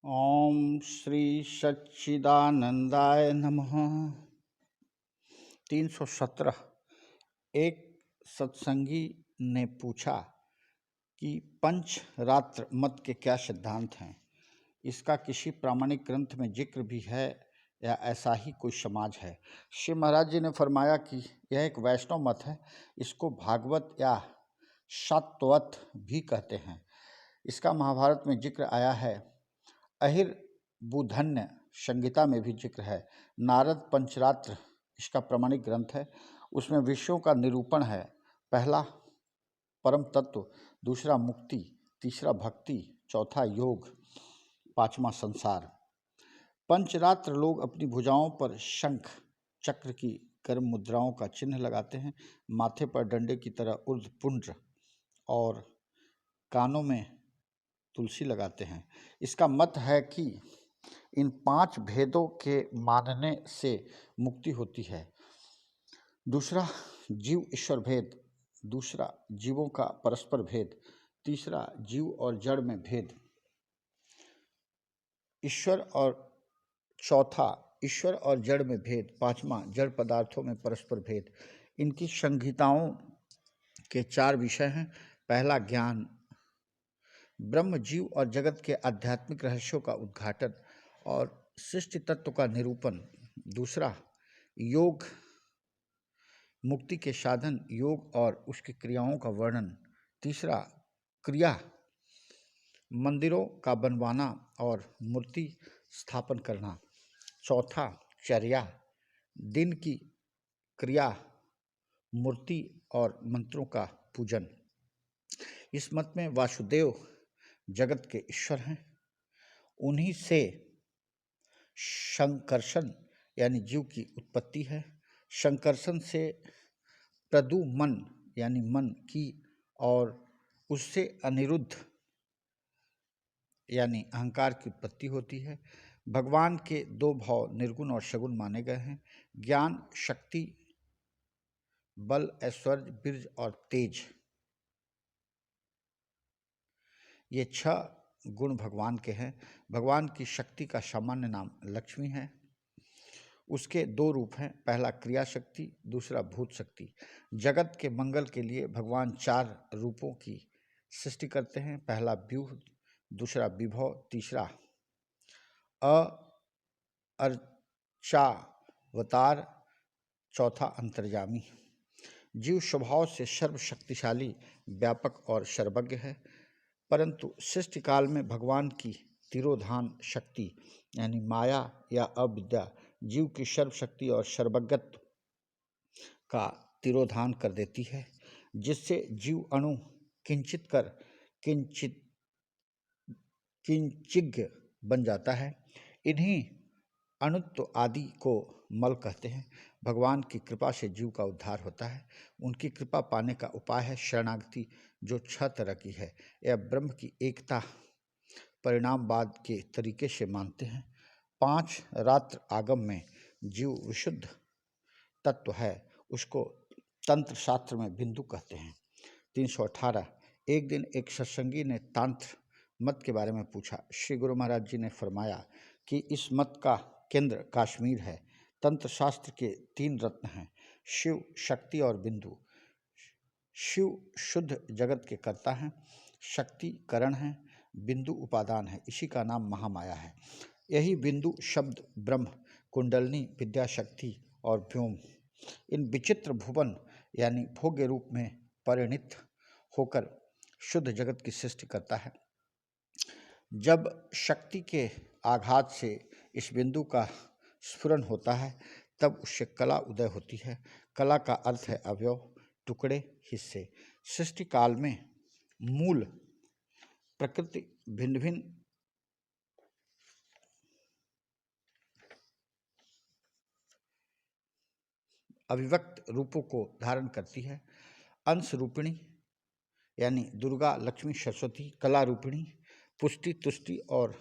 ओम श्री सच्चिदानंदाय नमः। 317। एक सत्संगी ने पूछा कि पंचरात्र मत के क्या सिद्धांत हैं। इसका किसी प्रामाणिक ग्रंथ में जिक्र भी है या ऐसा ही कोई समाज है। श्री महाराज जी ने फरमाया कि यह एक वैष्णव मत है। इसको भागवत या शाक्तवत भी कहते हैं। इसका महाभारत में जिक्र आया है। अहिर्बुधन्य संहिता में भी जिक्र है। नारद पंचरात्र इसका प्रामाणिक ग्रंथ है। उसमें विषयों का निरूपण है। पहला परम तत्व, दूसरा मुक्ति, तीसरा भक्ति, चौथा योग, पांचवा संसार। पंचरात्र लोग अपनी भुजाओं पर शंख चक्र की कर्म मुद्राओं का चिन्ह लगाते हैं, माथे पर डंडे की तरह ऊर्ध्वपुंड्र और कानों में तुलसी लगाते हैं। इसका मत है कि इन 5 भेदों के मानने से मुक्ति होती है। दूसरा जीव ईश्वर भेद, दूसरा जीवों का परस्पर भेद, तीसरा जीव और जड़ में भेद, चौथा ईश्वर और जड़ में भेद, पांचवा जड़ पदार्थों में परस्पर भेद। इनकी संहिताओं के 4 विषय हैं। पहला ज्ञान, ब्रह्म जीव और जगत के आध्यात्मिक रहस्यों का उद्घाटन और सृष्टि तत्व का निरूपण। दूसरा योग, मुक्ति के साधन योग और उसकी क्रियाओं का वर्णन। तीसरा क्रिया, मंदिरों का बनवाना और मूर्ति स्थापन करना। चौथा चर्या, दिन की क्रिया, मूर्ति और मंत्रों का पूजन। इस मत में वासुदेव जगत के ईश्वर हैं। उन्हीं से संकर्षण यानी जीव की उत्पत्ति है। संकर्षण से प्रदुमन यानी मन की और उससे अनिरुद्ध यानी अहंकार की उत्पत्ति होती है। भगवान के 2 भाव निर्गुण और सगुण माने गए हैं। ज्ञान, शक्ति, बल, ऐश्वर्य, वीर्य और तेज, ये 6 गुण भगवान के हैं। भगवान की शक्ति का सामान्य नाम लक्ष्मी है। उसके 2 रूप हैं। पहला क्रिया शक्ति, दूसरा भूत शक्ति। जगत के मंगल के लिए भगवान 4 रूपों की सृष्टि करते हैं। पहला व्यूह, दूसरा विभव, तीसरा अर्चावतार, चौथा अंतर्यामी। जीव स्वभाव से सर्वशक्तिशाली, व्यापक और सर्वज्ञ है, परंतु सृष्टि काल में भगवान की तिरोधान शक्ति यानी माया या अविद्या जीव की सर्वशक्ति और सर्वज्ञत्व का तिरोधान कर देती है, जिससे जीव अणु किंचित कर किंचिज्ञ बन जाता है। इन्हीं अणुत्व आदि को मल कहते हैं। भगवान की कृपा से जीव का उद्धार होता है। उनकी कृपा पाने का उपाय है शरणागति, जो 6 तरह की है। यह ब्रह्म की एकता परिणामवाद के तरीके से मानते हैं। 5 रात्र आगम में जीव विशुद्ध तत्व है, उसको तंत्र शास्त्र में बिंदु कहते हैं। 318। एक दिन एक सत्संगी ने तांत्र मत के बारे में पूछा। श्री गुरु महाराज जी ने फरमाया कि इस मत का केंद्र कश्मीर है। तंत्र शास्त्र के 3 रत्न हैं, शिव, शक्ति और बिंदु। शिव शुद्ध जगत के कर्ता हैं, शक्ति करण है, बिंदु उपादान है। इसी का नाम महामाया है। यही बिंदु शब्द ब्रह्म, कुंडलनी, विद्या शक्ति और व्योम इन विचित्र भुवन यानी भोग्य रूप में परिणित होकर शुद्ध जगत की सृष्टि करता है। जब शक्ति के आघात से इस बिंदु का स्फुरन होता है, तब उससे कला उदय होती है। कला का अर्थ है अवयव, टुकड़े, हिस्से। सृष्टि काल में मूल प्रकृति भिन्न भिन्न अभिव्यक्त रूपों को धारण करती है। अंश रूपिणी यानी दुर्गा, लक्ष्मी, सरस्वती, कला रूपिणी पुष्टि, तुष्टि और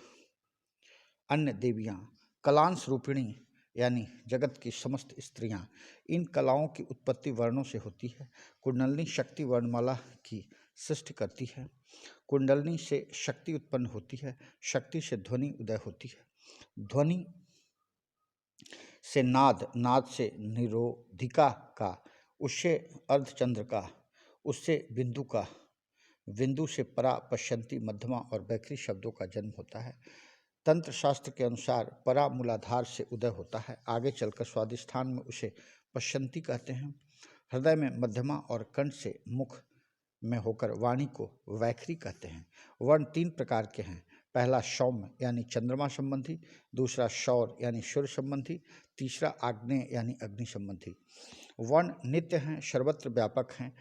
अन्य देवियाँ, कलांश रूपिणी यानी जगत की समस्त स्त्रियाँ। इन कलाओं की उत्पत्ति वर्णों से होती है। कुंडलिनी शक्ति वर्णमाला की सृष्टि करती है। कुंडलनी से शक्ति उत्पन्न होती है, शक्ति से ध्वनि उदय होती है, ध्वनि से नाद, नाद से निरोधिका का, उससे अर्धचंद्र का, उससे बिंदु का, बिंदु से परा, पश्यंती, मध्यमा और बैखरी शब्दों का जन्म होता है। तंत्र शास्त्र के अनुसार परा मूलाधार से उदय होता है, आगे चलकर स्वादिष्ठान में उसे पश्यंती कहते हैं। हृदय में मध्यमा और कंठ से मुख में होकर वाणी को वैखरी कहते हैं। वर्ण तीन प्रकार के हैं, पहला सौम्य यानी चंद्रमा संबंधी, दूसरा शौर यानी सूर्य संबंधी, तीसरा आग्नेय यानी अग्नि संबंधी। वर्ण नित्य हैं, सर्वत्र व्यापक हैं,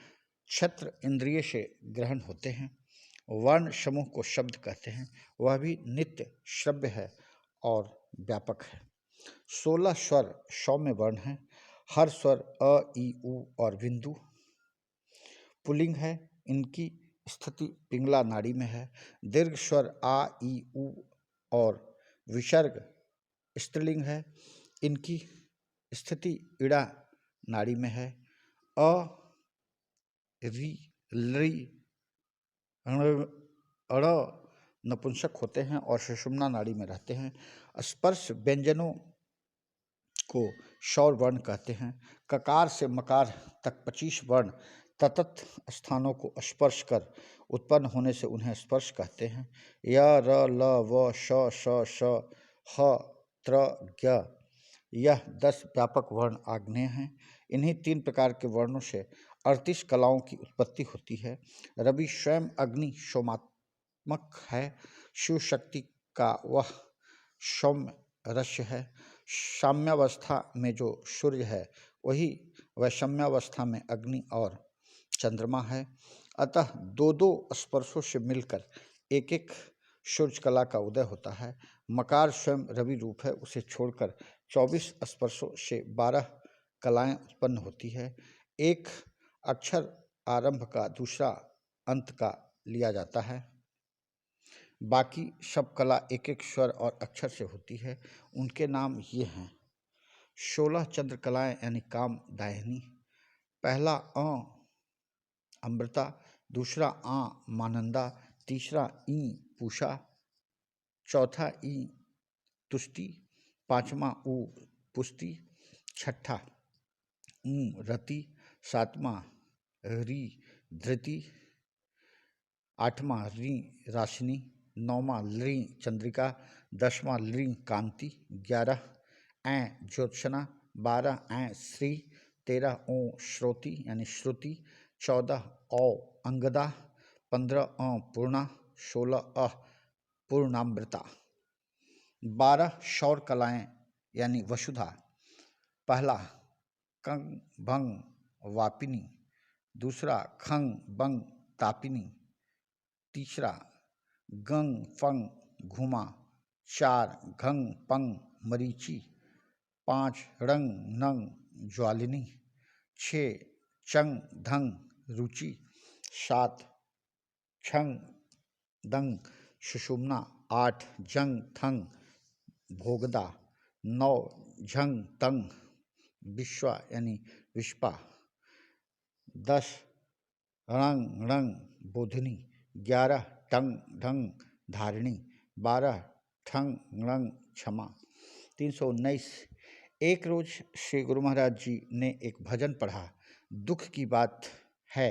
छत्र इंद्रिय से ग्रहण होते हैं। वर्ण समूह को शब्द कहते हैं, वह भी नित्य श्रव्य है और व्यापक है। 16 स्वर सौम्य वर्ण हैं, हर स्वर अ, ई, उ और बिंदु पुल्लिंग है, इनकी स्थिति पिंगला नाड़ी में है। दीर्घ स्वर आ, ई, उ और विसर्ग स्त्रीलिंग है, इनकी स्थिति इड़ा नाड़ी में है। अ, री, लृ, अण नपुंसक होते हैं और सुषुम्ना नाड़ी में रहते हैं। स्पर्श व्यंजनों को शौर वर्ण कहते हैं। ककार से मकार तक 25 वर्ण ततत स्थानों को स्पर्श कर उत्पन्न होने से उन्हें स्पर्श कहते हैं। य, र, ल, व, श, श, ह, त्र, ज्ञ, यह 10 व्यापक वर्ण आग्नेय हैं। इन्हीं 3 प्रकार के वर्णों से 38 कलाओं की उत्पत्ति होती है। रवि स्वयं अग्नि सोमात्मक है, शिव शक्ति का वह सौम्य रस्य है। साम्यावस्था में जो सूर्य है वही वैषम्यावस्था में अग्नि और चंद्रमा है। अतः दो दो स्पर्शों से मिलकर एक एक सूर्य कला का उदय होता है। मकार स्वयं रवि रूप है, उसे छोड़कर 24 स्पर्शों से 12 कलाएं उत्पन्न होती है। एक अक्षर आरंभ का, दूसरा अंत का लिया जाता है, बाकी सब कला एक एक स्वर और अक्षर से होती है। उनके नाम ये हैं: 16 चंद्र कलाएं यानी काम दायनी। पहला अ अमृता, दूसरा आ मानंदा, तीसरा ई पूषा, चौथा ई तुष्टि, पांचवा ऊ पुष्टि, छठा ऊ रति, सातवां री धृति, आठवां री राशिनी, नौवां लृ चंद्रिका, 10वां लृ कांति, 11 ऐ ज्योत्सना, 12 ऐ श्री, 13 ओ श्रोति यानी श्रुति, 14 औ अंगदा, 15 अ पूर्णा, 16 अ पूर्णामृता। 12 शौर कलाएं यानी वसुधा। पहला कंग भंग वापिनी, दूसरा खंग बंग तापिनी, तीसरा गंग फंग घुमा, 4 घंग पंग मरीचि, 5 रंग नंग ज्वालिनी, 6 चंग धंग रुचि, 7 छंग दंग सुषुम्ना, 8 जंग थंग भोगदा, 9 झंग तंग विश्वा यानी विश्पा, 10 रंग रंग बोधिनी, 11 टंग ढंग धारिणी, 12 ठंग रंग क्षमा। 319। एक रोज श्री गुरु महाराज जी ने एक भजन पढ़ा। दुख की बात है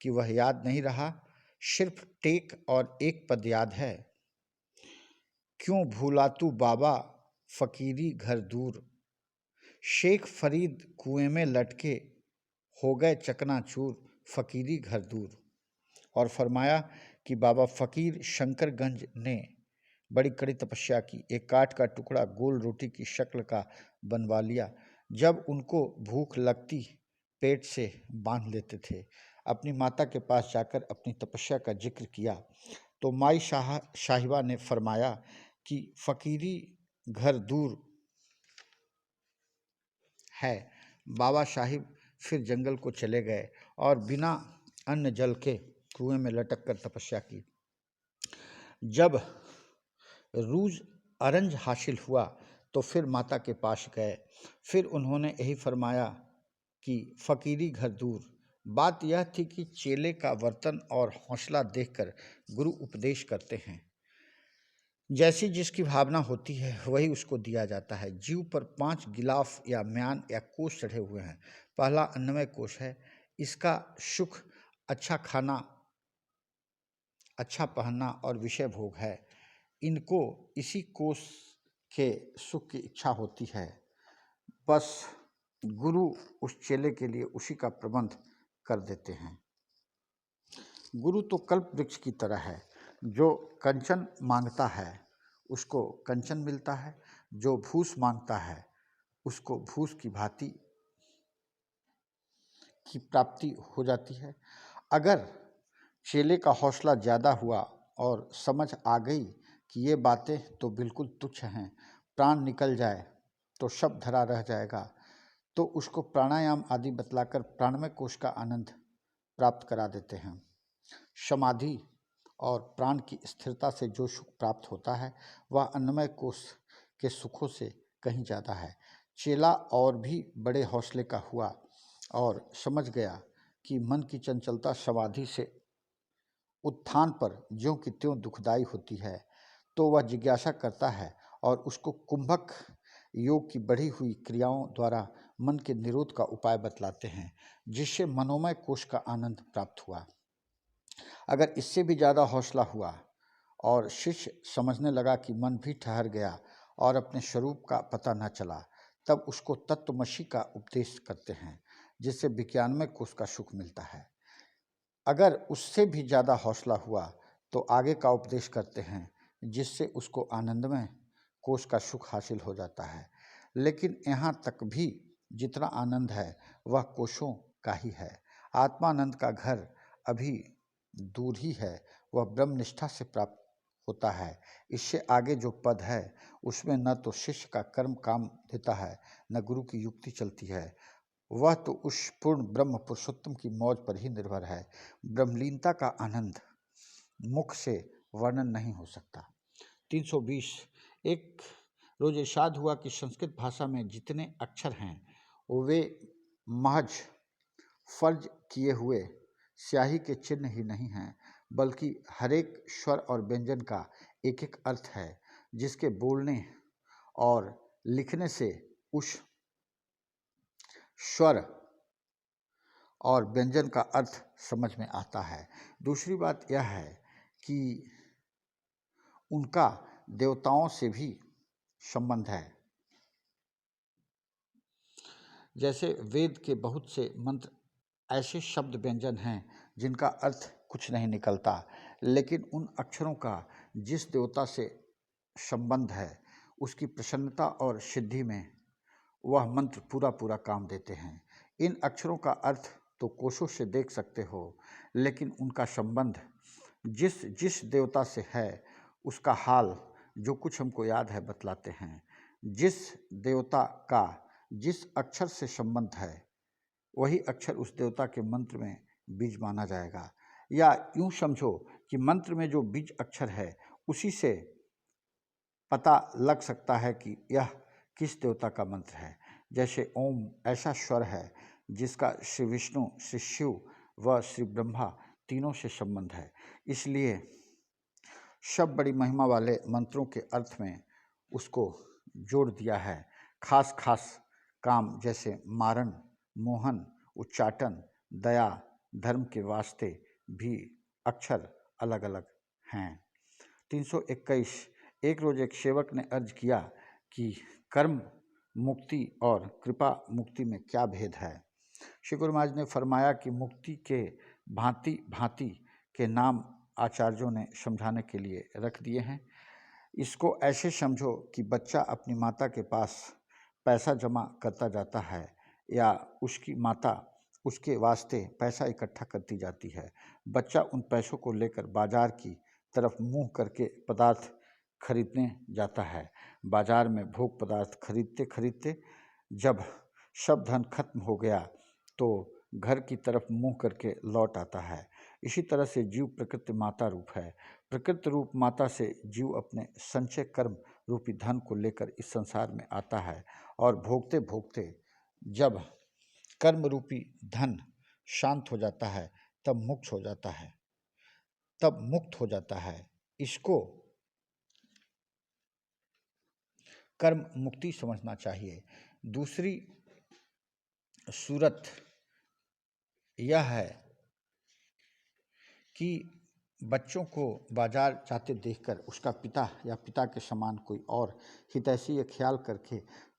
कि वह याद नहीं रहा, सिर्फ टेक और एक पद याद है। क्यों भूला तू बाबा फकीरी घर दूर, शेख फरीद कुएं में लटके हो गए चकनाचूर, फकीरी घर दूर। और फरमाया कि बाबा फकीर शंकरगंज ने बड़ी कड़ी तपस्या की, एक काठ का टुकड़ा गोल रोटी की शक्ल का बनवा लिया। जब उनको भूख लगती पेट से बांध लेते थे। अपनी माता के पास जाकर अपनी तपस्या का जिक्र किया तो माई साहिबा ने फरमाया कि फकीरी घर दूर है। बाबा साहिब फिर जंगल को चले गए और बिना अन्न जल के कुएं में लटक कर तपस्या की। जब रूज अरंज हासिल हुआ तो फिर माता के पास गए। फिर उन्होंने यही फरमाया कि फ़कीरी घर दूर, बात यह थी कि चेले का वर्तन और हौसला देखकर गुरु उपदेश करते हैं। जैसी जिसकी भावना होती है वही उसको दिया जाता है। जीव पर 5 गिलाफ या म्यान या कोष चढ़े हुए हैं। पहला अन्नमय कोष है। इसका सुख अच्छा खाना, अच्छा पहनना और विषय भोग है। इनको इसी कोष के सुख की इच्छा होती है। बस गुरु उस चेले के लिए उसी का प्रबंध कर देते हैं। गुरु तो कल्प वृक्ष की तरह है। जो कंचन मांगता है उसको कंचन मिलता है, जो भूस मांगता है उसको भूस की भांति की प्राप्ति हो जाती है। अगर चेले का हौसला ज़्यादा हुआ और समझ आ गई कि ये बातें तो बिल्कुल तुच्छ हैं, प्राण निकल जाए तो शव धरा रह जाएगा, तो उसको प्राणायाम आदि बतलाकर प्राणमय कोश का आनंद प्राप्त करा देते हैं। समाधि और प्राण की स्थिरता से जो सुख प्राप्त होता है वह अन्नमय कोश के सुखों से कहीं ज़्यादा है। चेला और भी बड़े हौसले का हुआ और समझ गया कि मन की चंचलता समाधि से उत्थान पर ज्यों की त्यों दुखदायी होती है, तो वह जिज्ञासा करता है और उसको कुंभक योग की बढ़ी हुई क्रियाओं द्वारा मन के निरोध का उपाय बतलाते हैं, जिससे मनोमय कोश का आनंद प्राप्त हुआ। अगर इससे भी ज़्यादा हौसला हुआ और शिष्य समझने लगा कि मन भी ठहर गया और अपने स्वरूप का पता न चला, तब उसको तत्वमसी का उपदेश करते हैं, जिससे विज्ञानमय कोश का सुख मिलता है। अगर उससे भी ज़्यादा हौसला हुआ तो आगे का उपदेश करते हैं, जिससे उसको आनंदमय कोश का सुख हासिल हो जाता है। लेकिन यहाँ तक भी जितना आनंद है वह कोशों का ही है। आत्मानंद का घर अभी दूर ही है, वह ब्रह्मनिष्ठा से प्राप्त होता है। इससे आगे जो पद है उसमें न तो शिष्य का कर्म काम देता है, न गुरु की युक्ति चलती है। वह तो उस पूर्ण ब्रह्म पुरुषोत्तम की मौज पर ही निर्भर है। ब्रह्मलीनता का आनंद मुख से वर्णन नहीं हो सकता। 320। एक रोज इरशाद हुआ कि संस्कृत भाषा में जितने अक्षर हैं वे महज फर्ज किए हुए स्याही के चिन्ह ही नहीं हैं, बल्कि हरेक स्वर और व्यंजन का एक एक अर्थ है, जिसके बोलने और लिखने से उस स्वर और व्यंजन का अर्थ समझ में आता है। दूसरी बात यह है कि उनका देवताओं से भी संबंध है। जैसे वेद के बहुत से मंत्र ऐसे शब्द व्यंजन हैं जिनका अर्थ कुछ नहीं निकलता, लेकिन उन अक्षरों का जिस देवता से संबंध है उसकी प्रसन्नता और सिद्धि में वह मंत्र पूरा पूरा काम देते हैं। इन अक्षरों का अर्थ तो कोशों से देख सकते हो, लेकिन उनका संबंध जिस जिस देवता से है उसका हाल जो कुछ हमको याद है बतलाते हैं। जिस देवता का जिस अक्षर से संबंध है वही अक्षर उस देवता के मंत्र में बीज माना जाएगा, या यूं समझो कि मंत्र में जो बीज अक्षर है उसी से पता लग सकता है कि यह किस देवता का मंत्र है। जैसे ओम ऐसा स्वर है जिसका श्री विष्णु, श्री शिव व श्री ब्रह्मा तीनों से संबंध है, इसलिए सब बड़ी महिमा वाले मंत्रों के अर्थ में उसको जोड़ दिया है। खास खास काम जैसे मारण, मोहन, उच्चाटन, दया, धर्म के वास्ते भी अक्षर अलग अलग हैं। 321। एक रोज एक सेवक ने अर्ज किया कि कर्म मुक्ति और कृपा मुक्ति में क्या भेद है। श्री गुरु महाराज ने फरमाया कि मुक्ति के भांति भांति के नाम आचार्यों ने समझाने के लिए रख दिए हैं। इसको ऐसे समझो कि बच्चा अपनी माता के पास पैसा जमा करता जाता है या उसकी माता उसके वास्ते पैसा इकट्ठा करती जाती है। बच्चा उन पैसों को लेकर बाजार की तरफ मुंह करके पदार्थ खरीदने जाता है। बाजार में भोग पदार्थ खरीदते खरीदते जब सब धन खत्म हो गया तो घर की तरफ मुंह करके लौट आता है। इसी तरह से जीव प्रकृति माता रूप है। प्रकृति रूप माता से जीव अपने संचय कर्म रूपी धन को लेकर इस संसार में आता है और भोगते भोगते जब कर्म रूपी धन शांत हो जाता है तब मुक्त हो जाता है, तब मुक्त हो जाता है। इसको कर्म मुक्ति समझना चाहिए। दूसरी सूरत यह है कि बच्चों को बाजार जाते देखकर उसका पिता या पिता के समान कोई और हितैषी ये ख्याल करके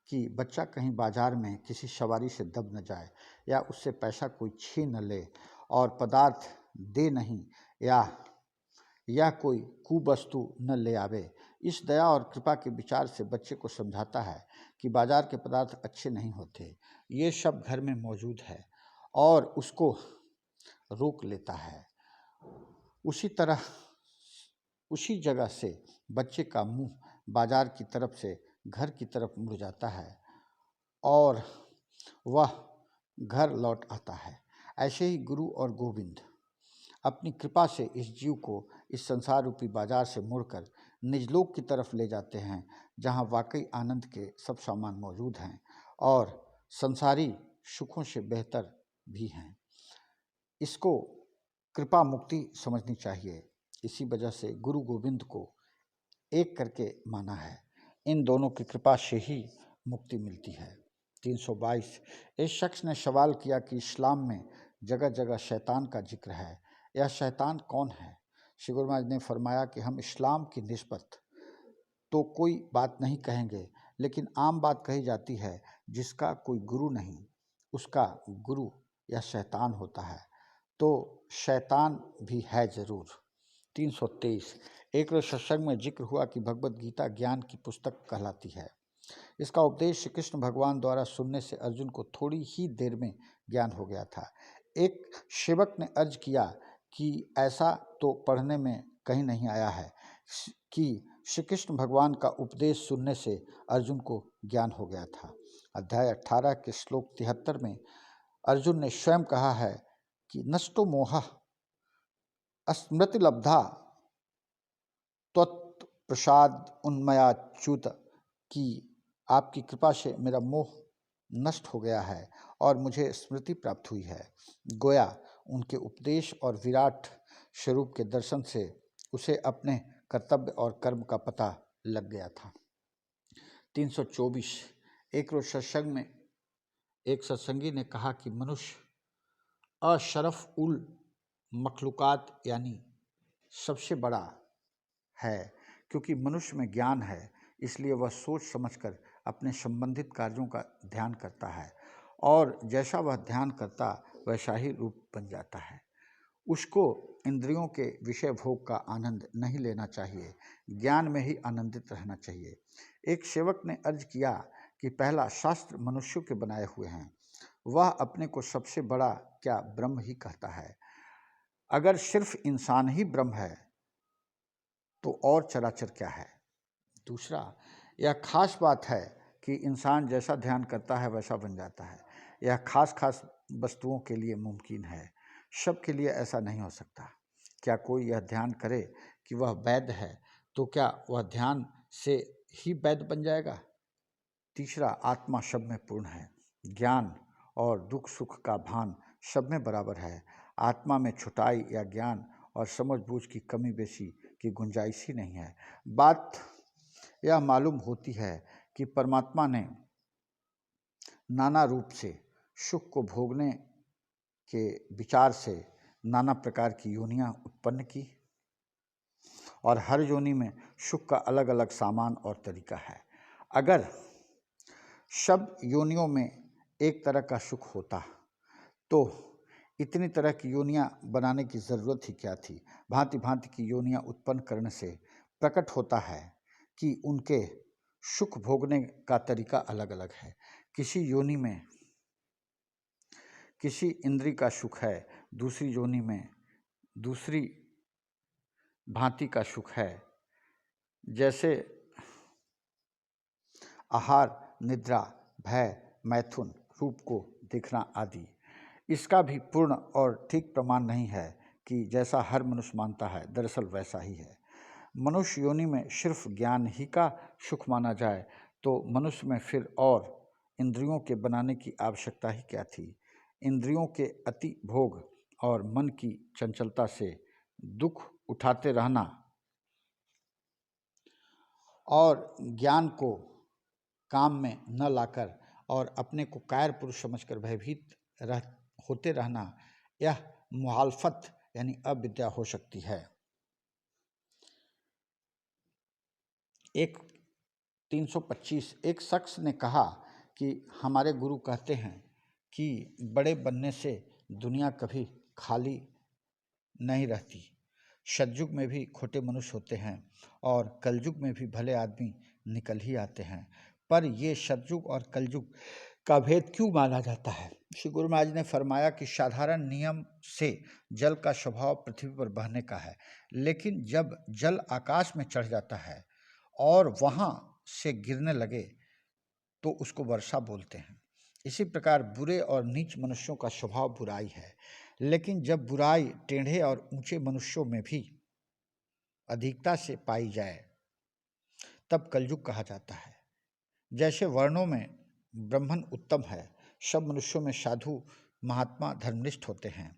कि बच्चा कहीं बाजार में किसी सवारी से दब न जाए या उससे पैसा कोई छीन न ले और पदार्थ दे नहीं, या कोई कुवस्तु न ले आवे। इस दया और कृपा के विचार से बच्चे को समझाता है कि बाजार के पदार्थ अच्छे नहीं होते, ये सब घर में मौजूद है, और उसको रोक लेता है। उसी तरह उसी जगह से बच्चे का मुंह बाजार की तरफ से घर की तरफ मुड़ जाता है और वह घर लौट आता है। ऐसे ही गुरु और गोविंद अपनी कृपा से इस जीव को इस संसार रूपी बाजार से मुड़कर निजलोक की तरफ ले जाते हैं, जहाँ वाकई आनंद के सब सामान मौजूद हैं और संसारी सुखों से बेहतर भी हैं। इसको कृपा मुक्ति समझनी चाहिए। इसी वजह से गुरु गोविंद को एक करके माना है। इन दोनों की कृपा से ही मुक्ति मिलती है। 322। इस शख्स ने सवाल किया कि इस्लाम में जगह जगह शैतान का जिक्र है, यह शैतान कौन है? श्री गुरु महाराज ने फरमाया कि हम इस्लाम की निस्बत तो कोई बात नहीं कहेंगे, लेकिन आम बात कही जाती है, जिसका कोई गुरु नहीं उसका गुरु या शैतान होता है, तो शैतान भी है जरूर। 323। एक रोज सत्संग में जिक्र हुआ कि भगवत गीता ज्ञान की पुस्तक कहलाती है। इसका उपदेश श्री कृष्ण भगवान द्वारा सुनने से अर्जुन को थोड़ी ही देर में ज्ञान हो गया था। एक सेवक ने अर्ज किया कि ऐसा तो पढ़ने में कहीं नहीं आया है कि श्री कृष्ण भगवान का उपदेश सुनने से अर्जुन को ज्ञान हो गया था। अध्याय 18 के श्लोक 73 में अर्जुन ने स्वयं कहा है कि नष्टो मोह स्मृति लब्धा त्वत्प्रसाद उन्मयाच्युत, कि आपकी कृपा से मेरा मोह नष्ट हो गया है और मुझे स्मृति प्राप्त हुई है। गोया उनके उपदेश और विराट स्वरूप के दर्शन से उसे अपने कर्तव्य और कर्म का पता लग गया था। 324। एक रोज सत्संग में एक सत्संगी ने कहा कि मनुष्य अशरफ उल मखलूकात यानी सबसे बड़ा है, क्योंकि मनुष्य में ज्ञान है, इसलिए वह सोच समझकर अपने संबंधित कार्यों का ध्यान करता है और जैसा वह ध्यान करता वैसा ही रूप बन जाता है। उसको इंद्रियों के विषय भोग का आनंद नहीं लेना चाहिए, ज्ञान में ही आनंदित रहना चाहिए। एक सेवक ने अर्ज किया कि पहला शास्त्र मनुष्यों के बनाए हुए हैं, वह अपने को सबसे बड़ा क्या ब्रह्म ही कहता है। अगर सिर्फ इंसान ही ब्रह्म है तो और चराचर क्या है। दूसरा, यह खास बात है कि इंसान जैसा ध्यान करता है वैसा बन जाता है। यह खास खास वस्तुओं के लिए मुमकिन है, सबके लिए ऐसा नहीं हो सकता। क्या कोई यह ध्यान करे कि वह वैद्य है, तो क्या वह ध्यान से ही वैद्य बन जाएगा? तीसरा, आत्मा सब में पूर्ण है, ज्ञान और दुख सुख का भान सब में बराबर है। आत्मा में छुटाई या ज्ञान और समझबूझ की कमी बेशी की गुंजाइश ही नहीं है। बात यह मालूम होती है कि परमात्मा ने नाना रूप से सुख को भोगने के विचार से नाना प्रकार की योनियां उत्पन्न की और हर योनि में सुख का अलग अलग सामान और तरीका है। अगर सब योनियों में एक तरह का सुख होता तो इतनी तरह की योनियां बनाने की ज़रूरत ही क्या थी। भांति भांति की योनियां उत्पन्न करने से प्रकट होता है कि उनके सुख भोगने का तरीका अलग अलग है। किसी योनि में किसी इंद्री का सुख है, दूसरी योनि में दूसरी भांति का सुख है, जैसे आहार, निद्रा, भय, मैथुन, रूप को देखना आदि। इसका भी पूर्ण और ठीक प्रमाण नहीं है कि जैसा हर मनुष्य मानता है दरअसल वैसा ही है। मनुष्य योनि में सिर्फ ज्ञान ही का सुख माना जाए तो मनुष्य में फिर और इंद्रियों के बनाने की आवश्यकता ही क्या थी। इंद्रियों के अति भोग और मन की चंचलता से दुख उठाते रहना और ज्ञान को काम में न लाकर और अपने को कायर पुरुष समझकर भयभीत होते रहना, यह मुहालफत यानी अविद्या हो सकती है। 325 एक शख्स ने कहा कि हमारे गुरु कहते हैं कि बड़े बनने से दुनिया कभी खाली नहीं रहती। सतयुग में भी खोटे मनुष्य होते हैं और कलयुग में भी भले आदमी निकल ही आते हैं, पर ये सतयुग और कलयुग का भेद क्यों माना जाता है? श्री गुरु महाराज ने फरमाया कि साधारण नियम से जल का स्वभाव पृथ्वी पर बहने का है, लेकिन जब जल आकाश में चढ़ जाता है और वहाँ से गिरने लगे तो उसको वर्षा बोलते हैं। इसी प्रकार बुरे और नीच मनुष्यों का स्वभाव बुराई है, लेकिन जब बुराई टेढ़े और ऊंचे मनुष्यों में भी अधिकता से पाई जाए तब कलयुग कहा जाता है। जैसे वर्णों में ब्राह्मण उत्तम है, सब मनुष्यों में साधु महात्मा धर्मनिष्ठ होते हैं,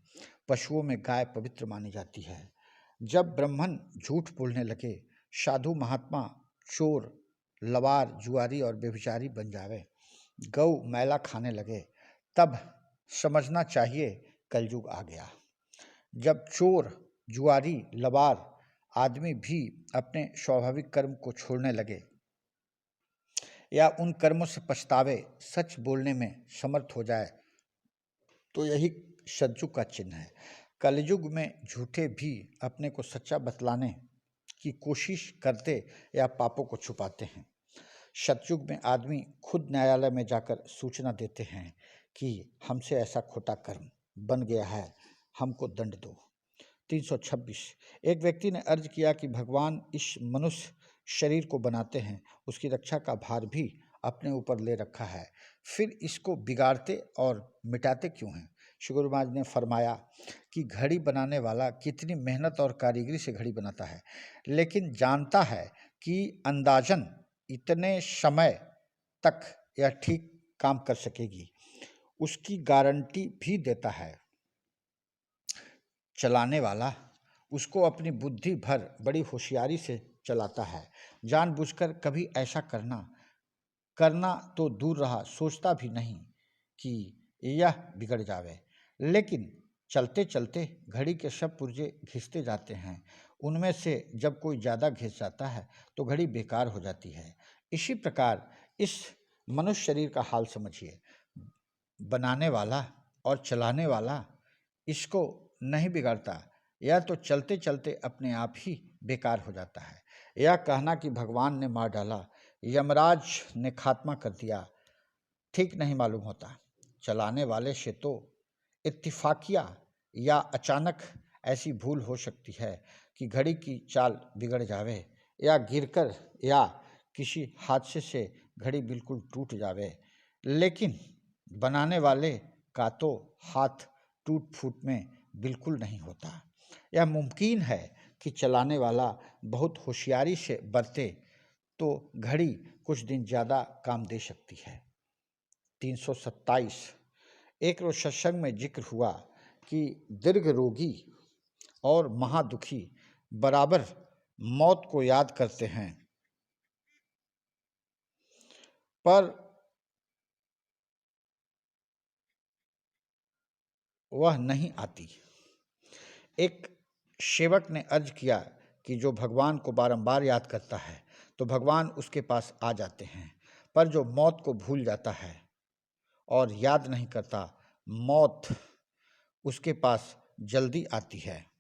पशुओं में गाय पवित्र मानी जाती है। जब ब्राह्मण झूठ बोलने लगे, साधु महात्मा चोर, लवार, जुआरी और व्यभिचारी बन जावे, गौ मैला खाने लगे, तब समझना चाहिए कलयुग आ गया। जब चोर, जुआरी, लवार आदमी भी अपने स्वाभाविक कर्म को छोड़ने लगे या उन कर्मों से पछतावे, सच बोलने में समर्थ हो जाए, तो यही सतयुग का चिन्ह है। कलयुग में झूठे भी अपने को सच्चा बतलाने की कोशिश करते या पापों को छुपाते हैं। सतयुग में आदमी खुद न्यायालय में जाकर सूचना देते हैं कि हमसे ऐसा खोटा कर्म बन गया है, हमको दंड दो। 326 एक व्यक्ति ने अर्ज किया कि भगवान इस मनुष्य शरीर को बनाते हैं, उसकी रक्षा का भार भी अपने ऊपर ले रखा है, फिर इसको बिगाड़ते और मिटाते क्यों हैं? श्री गुरु महाराज ने फरमाया कि घड़ी बनाने वाला कितनी मेहनत और कारीगरी से घड़ी बनाता है, लेकिन जानता है कि अंदाजन इतने समय तक यह ठीक काम कर सकेगी, उसकी गारंटी भी देता है। चलाने वाला उसको अपनी बुद्धि भर बड़ी होशियारी से चलाता है, जानबूझकर कभी ऐसा करना तो दूर रहा, सोचता भी नहीं कि यह बिगड़ जावे, लेकिन चलते चलते घड़ी के सब पुर्जे घिसते जाते हैं। उनमें से जब कोई ज़्यादा घिस जाता है तो घड़ी बेकार हो जाती है। इसी प्रकार इस मनुष्य शरीर का हाल समझिए। बनाने वाला और चलाने वाला इसको नहीं बिगाड़ता, यह तो चलते चलते अपने आप ही बेकार हो जाता है। यह कहना कि भगवान ने मार डाला, यमराज ने खात्मा कर दिया, ठीक नहीं मालूम होता। चलाने वाले से तो इत्तिफाकिया या अचानक ऐसी भूल हो सकती है कि घड़ी की चाल बिगड़ जावे या गिरकर या किसी हादसे से घड़ी बिल्कुल टूट जावे, लेकिन बनाने वाले का तो हाथ टूट फूट में बिल्कुल नहीं होता। यह मुमकिन है कि चलाने वाला बहुत होशियारी से बरते तो घड़ी कुछ दिन ज़्यादा काम दे सकती है। 327 एक रोज सत्संग में जिक्र हुआ कि दीर्घ रोगी और महादुखी बराबर मौत को याद करते हैं, पर वह नहीं आती। एक सेवक ने अर्ज किया कि जो भगवान को बारंबार याद करता है तो भगवान उसके पास आ जाते हैं, पर जो मौत को भूल जाता है और याद नहीं करता, मौत उसके पास जल्दी आती है।